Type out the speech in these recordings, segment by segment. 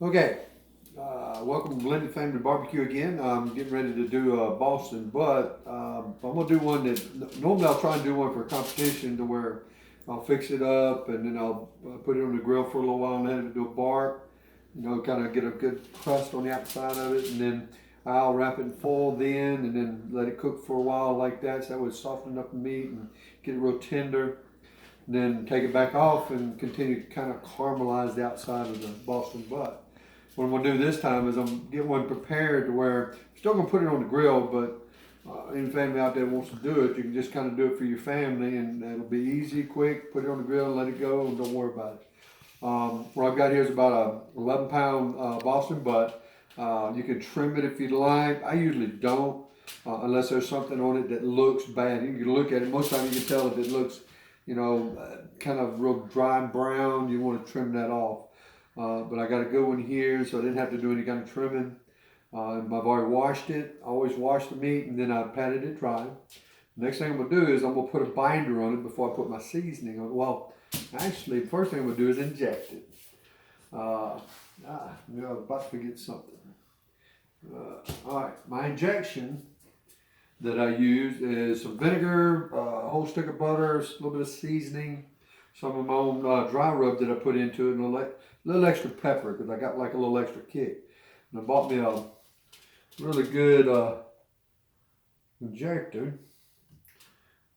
Okay, welcome to Blended Family Barbecue again. I'm getting ready to do a Boston, but I'm gonna do one that normally I'll try and do one for a competition to where I'll fix it up and then I'll put it on the grill for a little while and let it do a bark. Kind of get a good crust on the outside of it, and then I'll wrap it in foil then, and then let it cook for a while like that, so that would soften up the meat and get it real tender. And then take it back off and continue to kind of caramelize the outside of the Boston butt. What I'm gonna do this time is I'm gonna get one prepared to where I'm still gonna put it on the grill, but any family out there that wants to do it, you can just kind of do it for your family, and it'll be easy, quick. Put it on the grill, let it go, and don't worry about it. What I've got here is about a 11-pound Boston butt. You can trim it if you'd like. I usually don't, unless there's something on it that looks bad. You can look at it. Most times you can tell if it looks, kind of real dry and brown. You want to trim that off. But I got a good one here, so I didn't have to do any kind of trimming. I've already washed it. I always wash the meat and then I patted it dry. Next thing I'm gonna do is I'm gonna put a binder on it before I put my seasoning on it. Well, actually, the first thing I'm gonna do is inject it. I'm about to forget something. All right, my injection that I use is some vinegar, a whole stick of butter, a little bit of seasoning, some of my own dry rub that I put into it, and a little extra pepper because I got like a little extra kick. And I bought me a really good injector.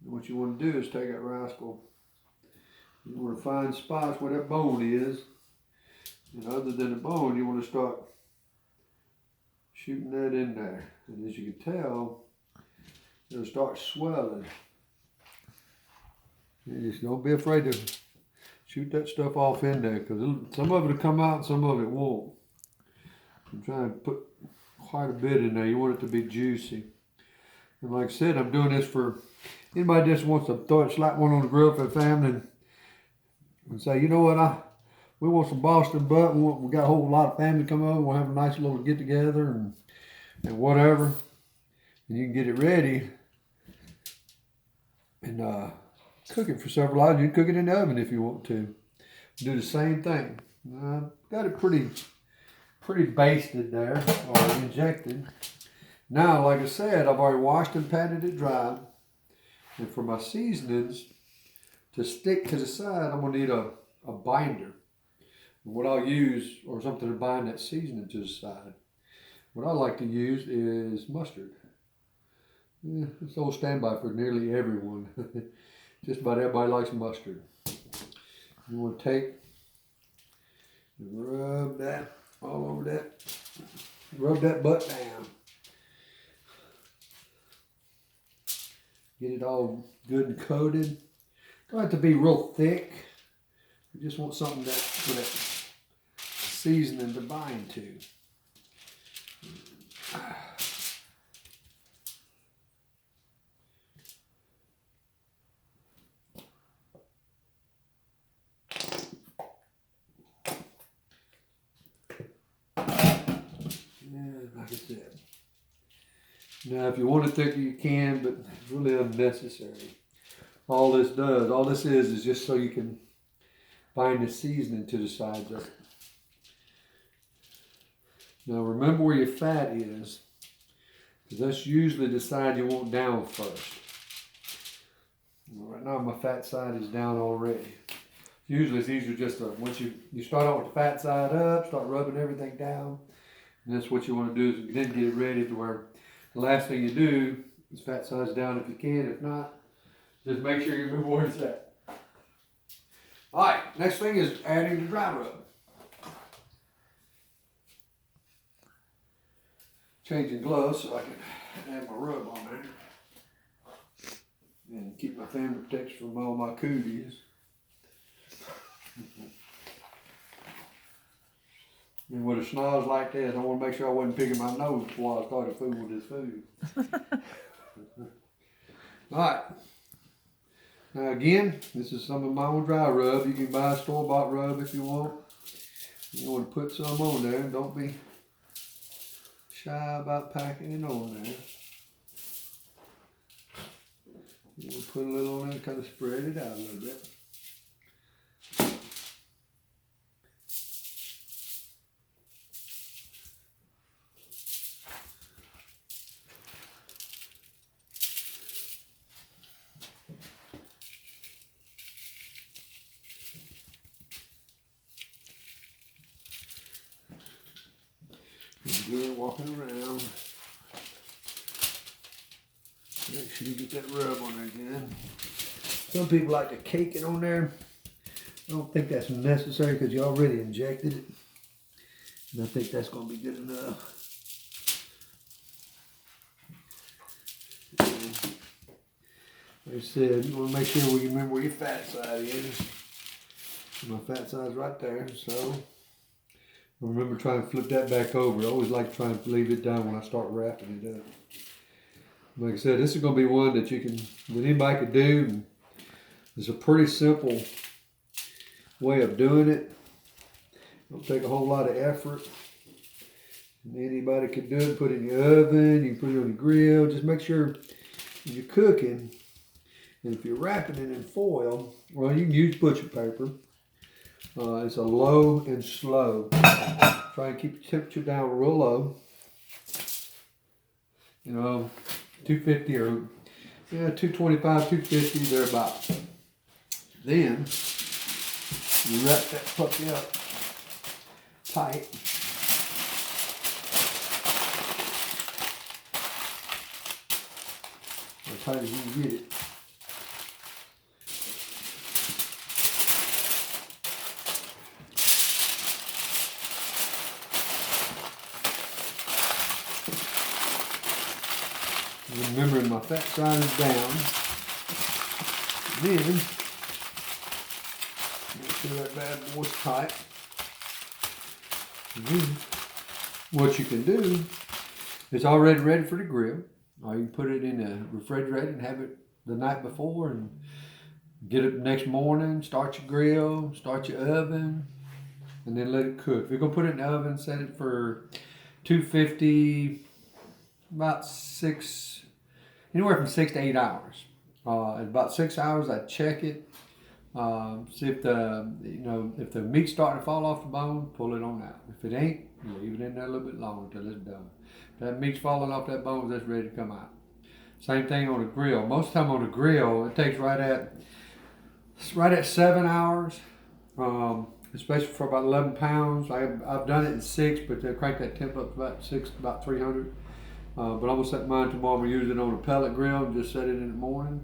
And what you want to do is take that rascal. You want to find spots where that bone is, and other than the bone, you want to start shooting that in there. And as you can tell, it'll start swelling. You just don't be afraid to shoot that stuff off in there, because some of it will come out and some of it won't. I'm trying to put quite a bit in there. You want it to be juicy. And like I said, I'm doing this for anybody that just wants to throw it, slap one on the grill for the family and say, you know what, we want some Boston butt. We got a whole lot of family come over. We'll have a nice little get together and whatever. And you can get it ready and cook it for several hours. You can cook it in the oven if you want to. Do the same thing. Got it pretty basted there, or injected. Now, like I said, I've already washed and patted it dry. And for my seasonings to stick to the side, I'm gonna need a binder. And what I'll use, or something to bind that seasoning to the side, what I like to use is mustard. It's old standby for nearly everyone. Just about everybody likes mustard. You want to take and rub that all over that. Rub that butt down. Get it all good and coated. Don't have to be real thick. You just want something for that seasoning to bind to. Like I said. Now, if you want it thicker, you can, but it's really unnecessary. All this is just so you can bind the seasoning to the sides of it. Now, remember where your fat is, because that's usually the side you want down first. Right now, my fat side is down already. Usually, it's easier just to, once you start out with the fat side up, start rubbing everything down. And that's what you want to do, is then get it ready to where the last thing you do is fat size down if you can. If not, just make sure you move where it's at. All right, next thing is adding the dry rub. Changing gloves so I can add my rub on there. And keep my family protection from all my cooties. And with a schnoz like this, I want to make sure I wasn't picking my nose before I started fooling with this food. All right. Now again, this is some of my own dry rub. You can buy a store-bought rub if you want. You want to put some on there. Don't be shy about packing it on there. You want to put a little on there and kind of spread it out a little bit. Good walking around. Make sure you get that rub on there again. Some people like to cake it on there. I don't think that's necessary because you already injected it. And I think that's going to be good enough. Like I said, you want to make sure you remember where your fat side is. My fat side's right there, so remember trying to flip that back over. I always like to try and leave it down when I start wrapping it up. Like I said, this is going to be one that anybody could do. It's a pretty simple way of doing it. Don't take a whole lot of effort. Anybody can do it. Put it in your oven. You can put it on your grill. Just make sure when you're cooking, and if you're wrapping it in foil, well, you can use butcher paper. It's a low and slow. Try and keep the temperature down real low. 250 or 225, 250, thereabouts. Then you wrap that puppy up tight. As tight as you can get it. Remembering my fat side is down. Then, make sure that bad boy's tight. And then, what you can do, it's already ready for the grill. Or you can put it in the refrigerator and have it the night before and get it the next morning, start your grill, start your oven, and then let it cook. If you're going to put it in the oven, set it for 250, anywhere from 6 to 8 hours. At about 6 hours, I check it. See if the meat's starting to fall off the bone, pull it on out. If it ain't, leave it in there a little bit longer until it's done. If that meat's falling off that bone, that's ready to come out. Same thing on the grill. Most of the time on the grill, it takes right at 7 hours, especially for about 11 pounds. I've done it in 6, but they crank that temp up to about 300. But I'm going to set mine tomorrow. I'm going to use it on a pellet grill and just set it in the morning.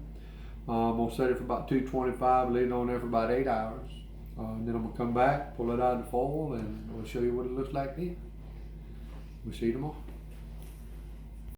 I'm going to set it for about 225, leave it on there for about 8 hours. And then I'm going to come back, pull it out of the foil, and I'll show you what it looks like then. We'll see you tomorrow.